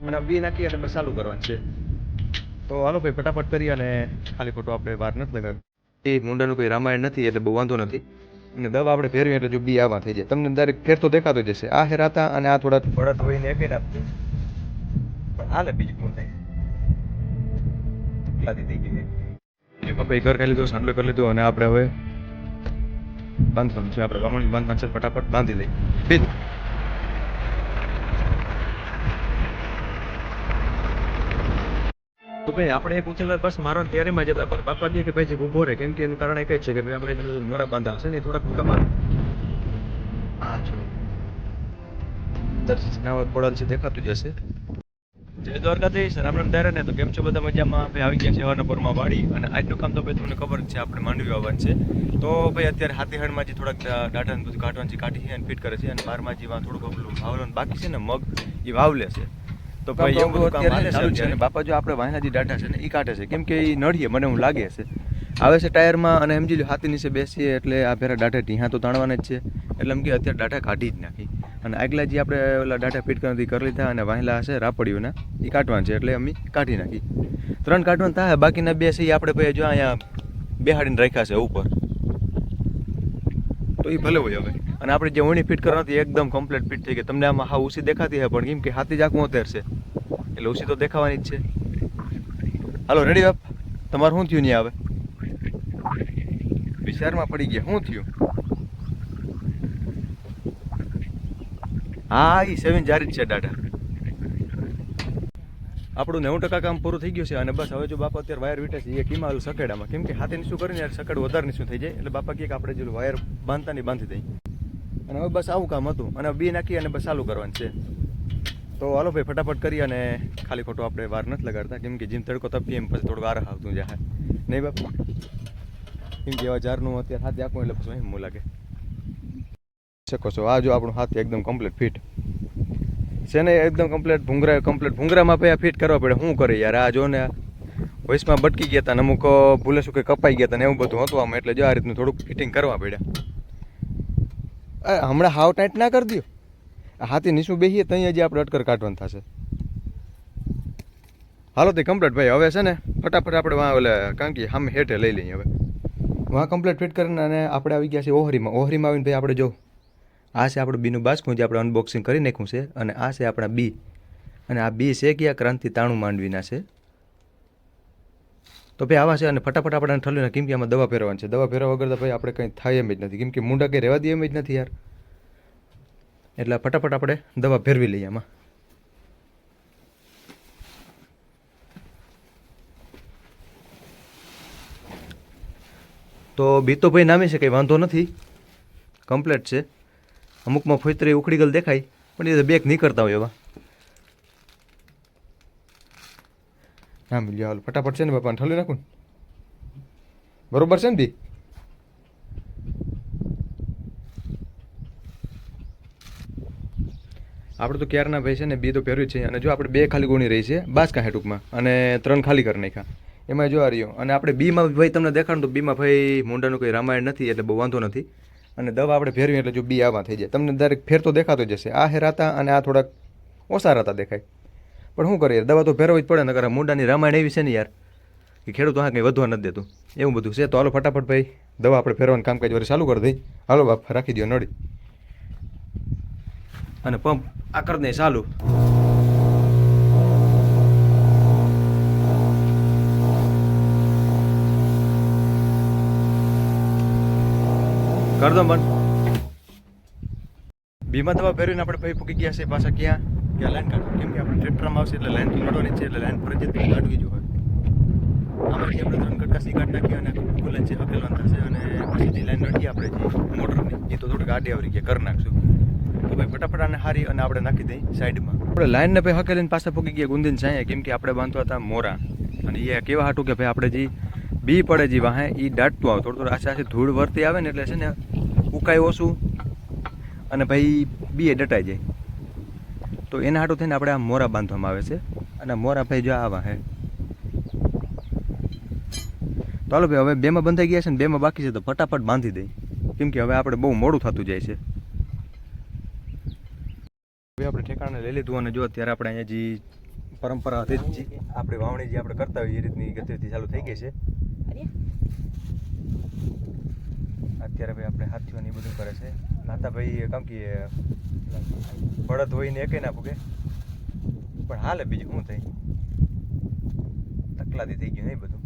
અને બી નાખી અને બસ ચાલુ કરવાનું છે. તો હાલો ભાઈ ફટાફટ કરી અને ખાલી ખોટું આપણે વાર નથી લગાવી. એ મુંડાનું કોઈ રામાયણ નથી એટલે બહુ વાંધો નથી. અને દવા આપણે ફેરવી એટલે જો બી આવા થઈ જાય તમને દરેક ફેર તો દેખાતો જશે. આ હેરાતા અને આ થોડા ભરત હોઈને એક આપજો પણ હાલે બીજું કોણ થાય. લાદી થઈ ગઈ ભાઈ ઘર ખાલી લીધું સાંડલો કરી લીધું અને આપણે હવે બાંધવાનું છે. આપણે વામણ બાંધવાનું છે ફટાફટ બાંધી દઈએ. તો ભાઈ આપણે એક ઉછેલા બસ મારવાની તૈયારીમાં જતા પણ બાપા કહે કે ભાઈ ઊભો રહે કેમ કે એનું કારણ એક જ છે કે ભાઈ આપણે નોરા બાંધા હશે ને થોડાક કમા પડલ છે દેખાતું જ હશે. જય દ્વારકાધીશ રામ રામ ત્યારે ને તો કેમ છો બધા મજામાં. આપણે આવી ગયા છે હવારનપુરમાં વાડી અને આજનું કામ તો ભાઈ તમને ખબર જ છે આપણે માંડવી આવવાનું છે. તો ભાઈ અત્યારે હાથીહળમાં જે થોડાક દાઢા બધું કાઢવાનું છે કાઢી અને ફિટ કરે છે અને બારમાં જે થોડુંક પેલું વાવવાનું બાકી છે ને મગ એ વાવલે છે. તો ભાઈ એવું બધું કામ ચાલુ છે અને બાપા જો આપણે વાયના જે દાઢા છે ને એ કાઢે છે કેમ કે એ નડીએ મને એવું લાગે છે આવે છે ટાયરમાં અને સમજી લો હાથી નીચે બેસીએ એટલે આ ફેરા દાઢા ઢીહા તો તાણવાના જ છે એટલે એમ કે અત્યારે દાઢા કાઢી જ નાખી અને આગલા જે આપણે ઓલા દાઢા ફિટ કરી લીધા અને વાહેલા હશે રાપડીઓના એ કાઢવાના છે એટલે અમે કાઢી નાખી 3 કાઢવાના થાય બાકીના 2 છે એ આપણે ભાઈ જો અહીંયા બેહાડીને રાખ્યા છે ઉપર તો એ ભલે હોય હવે. અને આપણે જે ઓણી ફિટ કરવાથી એકદમ કમ્પ્લીટ ફિટ થઈ ગઈ. તમને આમાં હા ઉસી દેખાતી છે પણ કેમ કે હાથી જ આખું ઓતેર છે એટલે ઉસી તો દેખાવાની જ છે. હાલો રેડી બાપ તમારું શું થયું નહીં આવે વિચારમાં પડી ગયા શું થયું. હા એ 7 જારી જ છે દાઢા. આપણું 90% કામ પૂરું થઈ ગયું છે અને બસ હવે જો બાપા અત્યારે વાયર વીટે છે એ કિમાલ સકેડામાં કેમ કે હાથે શું કરીને યાર સકેડ વધારે શું થઈ જાય એટલે બાપા કહે કે આપણે જે વાયર બાંધતા નહીં બાંધી દઈ અને હવે બસ આવું કામ હતું અને બી નાખી અને બસ ચાલુ કરવાનું છે. તો હાલો ભાઈ ફટાફટ કરી અને ખાલી ખોટો આપણે વાર નથી લગાડતા કેમ કે જેમ તડકો તપી એમ પછી થોડું આરામ આવતું જાય નહીં બાપા કેમ કે એવા ઝારનું અત્યારે હાથ આખું એટલે પછી એમ લાગે શકો છો. આ જો આપણું હાથ એકદમ કમ્પ્લીટ ફિટ છે ને એકદમ કમ્પ્લીટ ભૂંગરામાં પછી ફિટ કરવા પડે શું કરે યાર. આ જો ને વોઇસમાં બટકી ગયા હતા ને અમુક ભૂલે શું કે કપાઈ ગયા હતા ને એવું બધું હતું આમાં એટલે જો આ રીતનું થોડુંક ફિટિંગ કરવા પડ્યા. હમણાં હાવ ટાઈટ ના કરી દો હાથી નીચું બેસીએ ત્યાં હજી આપણે અટકર કાઢવાનું થશે. હાલો તે કમ્પ્લીટ ભાઈ હવે છે ને ફટાફટ આપણે વાં ઓલે કારણ કે સામે હેઠે લઈ લઈએ હવે વાં કમ્પ્લીટ ફિટ કરીને અને આપણે આવી ગયા છે ઓહરીમાં આવીને ભાઈ આપણે જો આ છે આપણું બીનું બાસકું જે આપણે અનબોક્સિંગ કરી નાખ્યું છે અને આ છે આપણા બી અને આ બી છે કે આ ક્રાંતિ તાણું માંડવીના છે. તો ભાઈ આવા છે અને ફટાફટ આપણે ઠલ્યું કેમ કે આમાં દવા ફેરવવાની છે. દવા ફેરવા વગર તો ભાઈ આપણે કંઈ થાય એમ જ નથી કેમ કે મુંડા કંઈ રહેવા દે એમ જ નથી યાર એટલે ફટાફટ આપણે દવા ફેરવી લઈએ આમાં. તો બી તો ભાઈ નામી છે કંઈ વાંધો નથી કમ્પ્લીટ છે. અમુકમાં ફોતરી ઉખડી ગયેલ દેખાય પણ એ બેક નીકળતા હોય એવા હા મિલ્યો હાલ ફટાફટ છે ને બાપાને ઠલી નાખું બરોબર છે ને બી. આપણે તો ક્યારના ભાઈ છે ને બી તો પહેર્યું છે અને જો આપણે 2 ખાલી ગોણી રહી છે બાસકા હે ટૂંકમાં અને 3 ખાલી કરી નાખ્યા એમાં જો આ રહ્યો અને આપણે બીમાં ભાઈ તમને દેખાડું તો બીમાં ભાઈ મુંડાનું કોઈ રામાયણ નથી એટલે બહુ વાંધો નથી અને દવા આપણે ફેરવી એટલે જો બી આવા થઈ જાય તમને દરેક ફેર તો દેખાતો જશે. આ હેરાતા અને આ થોડાક ઓછા રાતા દેખાય પણ શું કરીએ દવા તો ફેરવવી જ પડે ને નકર મુંડાની રામાયણ એવી છે ને યાર કે ખેડૂતો હા કંઈ વધવા નથી દેતું એવું બધું છે. તો હાલો ફટાફટ ભાઈ દવા આપણે ફેરવાનું કામકાજ વળી ચાલુ કરી દઈ. હાલો બાપ રાખી દો નળી અને પંપ આ કરી દઈએ ચાલુ. કર દો બંધ. બીમા દવા ફેરવીને આપણે ભાઈ પૂકી ગયા છે પાછા ક્યાં લાઈન કાઢવા કેમ કે આપણે ટ્રેક્ટરમાં આવશે એટલે લાઈન તો કાઢવાની છે એટલે લાઈન ફરજિયાત કાઢવી જ હોય. આમાંથી આપણે 3 કટકા સી કાઢી નાખીએ અને ખુલ્લે છે હકેલવાનું થશે અને પછી જે લાઈન નડીએ આપણે જે મોટરની એ તો થોડીક આડી આવરી ગયા કરી નાખશું. તો ભાઈ ફટાફટ આને હારી અને આપણે નાખી દઈએ સાઈડમાં. આપણે લાઈનને ભાઈ હકેલીને પાછા પૂકી ગયા ગુંદીને સાંયા કેમ કે આપણે બાંધવા હતા મોરા અને એ કેવા હાટું કે ભાઈ આપણે જે બી પડે જે વાહે એ દાટતું આવે થોડું આછી ધૂળ વર્તી આવે ને એટલે છે ને ઉકાય ઓછું અને ભાઈ બી એ દટાઈ જાય તો એના હાટું થઈને આપણે આ મોરા બાંધવામાં આવે છે અને મોરા ભાઈ જો આવા હે. તો હાલો ભાઈ હવે 2માં બંધાઈ ગયા છે ને 2માં બાકી છે તો ફટાફટ બાંધી દઈ કેમ કે હવે આપણે બહુ મોડું થતું જાય છે. હવે આપણે ઠેકાણે લઈ લીધું અને જો અત્યારે આપણે અહીંયા જે પરંપરા હતી જ આપણી વાવણી જે આપણે કરતા હોઈએ એ રીતની ગતિવિધિ ચાલુ થઈ ગઈ છે અત્યારે ભાઈ આપણે હાથીઓને એ બધું કરે છે નાતા ભાઈ કામ કે બળદ હોય ને એકે ના પૂગે પણ હાલે બીજું શું થાય તકલાદી થઈ ગયું નહીં બધું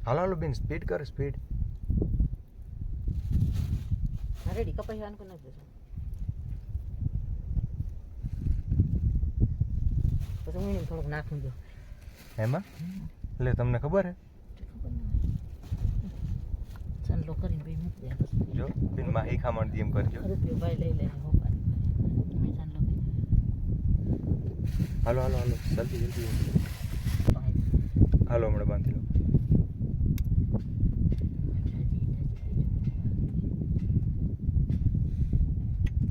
હાલો હાલો બેન સ્પીડ કર સ્પીડ રેડી કપાઈ આન કોને દેજો પછી હું થોડુંક નાખું દો એમાં એટલે તમને ખબર હે ચાલો કરીને ભાઈ મૂકી દે જો બિન માં હી ખામણ દી એમ કરજો રૂપિયો ભાઈ લઈ લે હો પાડી મેં ચાલો હાલો હાલો હાલો જલ્દી જલ્દી હાલો હમણાં બાંધી લો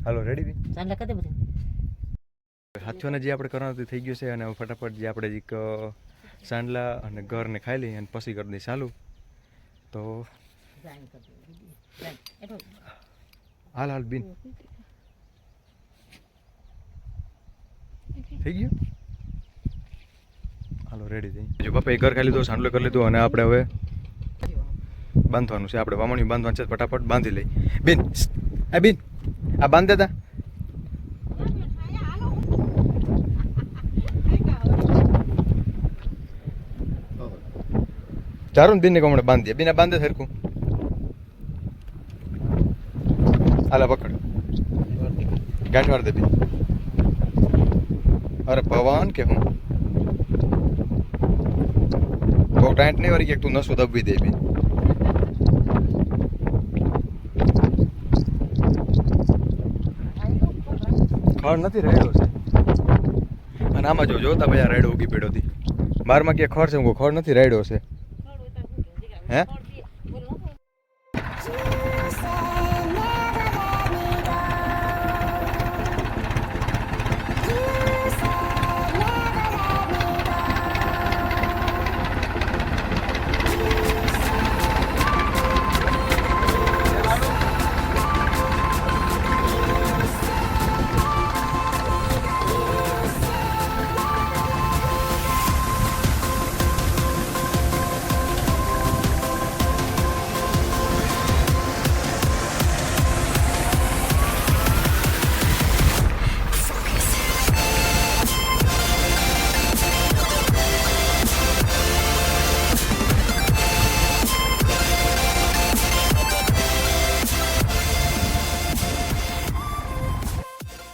હાલો રેડી બી ચાલો કદે બધું હાથીઓને જે આપણે કરવાનું થઈ ગયું છે અને ફટાફટ જે આપણે એક સાંડલા અને ઘરને ખાઈ લઈએ અને પછી કરી દઈએ ચાલુ તો હાલ હાલ બિન થઈ ગયું હાલો રેડી થઈ જો બાપા એ ઘર ખાઈ લીધું સાંડલો કરી લીધું અને આપણે હવે બાંધવાનું છે આપણે વામણિયું બાંધવાનું છે ફટાફટ બાંધી લઈ બિન આ બિન આ બાંધ દેતા ચારું બિન ને કમણે બાંધી દે બિના બાંધે સરખું હાલા પકડ ગાંઠ વાર દે બિન અરે ભવાન કે હું બહુ ટાઈટ નહીં વારી કે તું નસો દબવી દે બિન ખડ નથી રેડો છે અને આમાં જો જોતા ભાઈ આ રેડો ઉગી પડ્યો હતી બારમાં કે ખડ છે હું ખડ નથી રેડો છે હે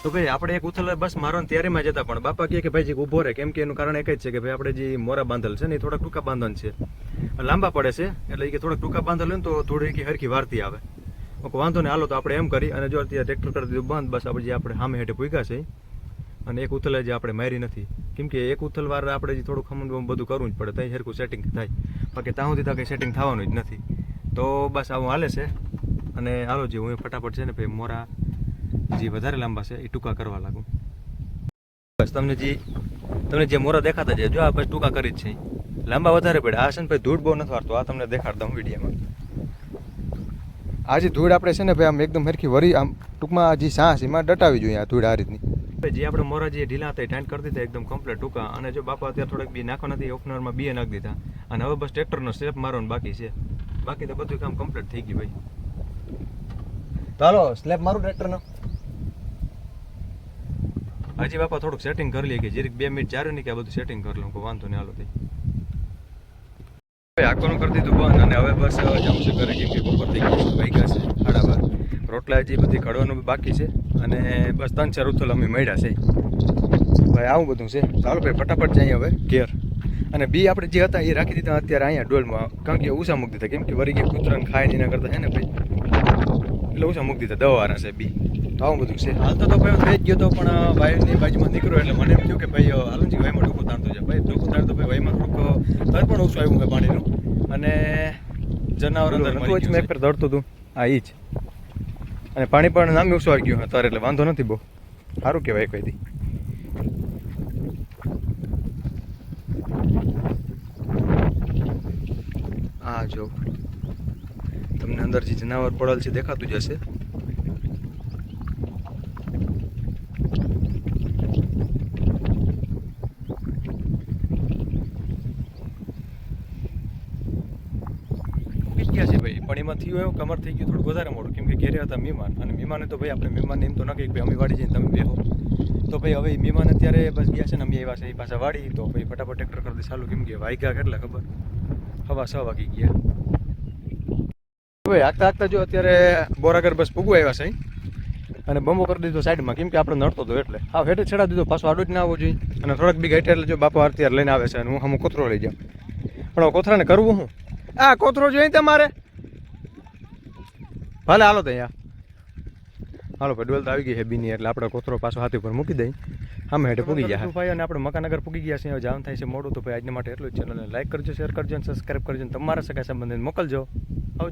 તો ભાઈ આપણે એક ઉથલ બસ મારવાની તૈયારીમાં જતા પણ બાપા કહે કે ભાઈ જે ઊભો રહે કેમ કે એનું કારણ એક જ છે કે ભાઈ આપણે જે મોરા બાંધલ છે ને એ થોડાક ટૂંકા બાંધન છે લાંબા પડે છે એટલે કે થોડાક ટૂંકા બાંધલ હોય ને તો થોડી હરખી વારતી આવે વાંધો ને હાલો તો આપણે એમ કરી અને જો અત્યારે ટ્રેક્ટર કરી દીધું બંધ બસ આપણે જે આપણે સામે હેઠે પૂગ્યા છે અને એક ઉથલ જે આપણે મારી નથી કેમ કે એક ઉથલ વાર આપણે જે થોડું ખમણ બધું કરવું જ પડે ત્યાં હરખું સેટિંગ થાય બાકી ત્યાં સુધી કંઈ સેટિંગ થવાનું જ નથી તો બસ આવું હાલે છે અને હાલો જે હું ફટાફટ છે ને ભાઈ મોરા જે વધારે લાંબા છે એ ટૂંકા કરવા લાગુ બસ તમને જે મોરા દેખાતા છે જો આ પછી ટૂંકા કરી જ છે લાંબા વધારે પડે આ છે ને ભાઈ ધૂળ બહુ નથી વારતો આ તમને દેખાડતા હું વિડીયોમાં આ જે ધૂળ આપણે છે ને ભાઈ આમ એકદમ હરખી વરી આમ ટૂંકમાં જે સાસ એમાં ડટાવી જોઈએ આ ધૂળ આ રીતની જે આપણે મોરા જે ઢીલા હતા એ ટાઈટ કરી દીધા એકદમ કમ્પ્લીટ ટૂંકા અને જો બાપા અત્યારે થોડાક બી નાખવા નથી ઓપનરમાં બી નાખી દીધા અને હવે બસ ટ્રેક્ટરનો સ્ટેપ મારવાનો બાકી છે બાકી તો બધું કામ કમ્પ્લીટ થઈ ગયું ભાઈ ચાલો સ્લેબ મારું ટ્રેક્ટરનો હજી બાપા થોડુંક સેટિંગ કરી લઈએ કે જરીક 2 મિનિટ ચારે નહીં કે આ બધું સેટિંગ કરી લઉં કોઈ વાંધો નહીં હાલો થઈ આખોનું કરી દીધું બંધ અને હવે બસ જાઉં છે ઘરે કેમ કે બપોર થઈ ગઈ છે વાગ્યા છે 12:30 રોટલા હજી બધી ઘડવાનું બાકી છે અને બસ 3-4 ઉથલ અમે મળ્યા છે ભાઈ આવું બધું છે ચાલો ભાઈ ફટાફટ જઈએ હવે ઘેર અને બી આપણે જે હતા એ રાખી દીધા અત્યારે અહીંયા ડોલમાં કારણ કે ઓછા મૂકી દીધા કેમ કે વરી ગયા કૂતરાને ખાય એના કરતા છે ને ભાઈ એટલે ઓછા મૂકી દીધા દવાના છે બી તો આવું બધું છે હાલતો તો ભાઈ થઈ જ ગયો તો પણ વાયરની બાજુમાં નીકળ્યો એટલે મને એમ થયું કે ભાઈ હાલનજી વાયમાં ડોકો તાણતો છે ભાઈ ડોકો તાણતો ભાઈ વાયમાં થોડુંક તર પણ ઓછું આવ્યું હોય પાણીનું અને જનાવર અંદર મેં એક પર દોડતું હતું આ ઈ જ અને પાણી પણ નામ ઓછું આવી ગયું અત્યારે એટલે વાંધો નથી બહુ સારું કહેવાય કઈથી હા જો તમને અંદર જે જનાવર પડેલ છે દેખાતું જ હશે પણ એમાં થયું એવું કમર થઈ ગયું થોડું વધારે મોડું, કેમ કે ઘેરે હતા મહેમાન, અને મહેમાને તો ભાઈ આપણે મહેમાનને એમ તો ન કહે કે ભાઈ અમે વાડી જઈને તમે બેહો. તો ભાઈ હવે મહેમાન અત્યારે બસ ગયા છે ને અમે આવ્યા છે એ પાછા વાડી, તો ભાઈ ફટાફટ ટ્રેક્ટર કરી દે ચાલુ, કેમ કે વાગ્યા કેટલા ખબર, 6:15 વાગી ગયા. ભાઈ આગતા જો અત્યારે બોરાગર બસ પૂગવા આવ્યા છે અને બંબો કરી દીધો સાઈડમાં, કેમ કે આપણે નડતો હતો એટલે હા હેઠે છેડા દીધો, પાછો આડો જ ના આવવો જોઈએ. અને થોડાક બી ગાઈટ એટલે જો બાપા અત્યારે લઈને આવે છે અને હું કોથરો લઈ જાઉં, પણ કોથરાને કરવું હું આ કોથરો જોઈએ તમારે ભલે હાલો તો અહીંયા હાલો ભાઈ ડોલ તો આવી ગઈ છે બીની, એટલે આપણે કોથરો પાછો હાથી ઉપર મૂકી દઈ આમ હેઠે પૂગી ગયા ભાઈ. અને આપણે મકાનગર પૂગી ગયા છે, હવે જવાનું થાય છે મોડું, તો ભાઈ આજના માટે એટલું જ. ચેનલને લાઈક કરજો, શેર કરજો અને સબસ્ક્રાઈબ કરજો અને તમારા સગા સંબંધીને મોકલજો.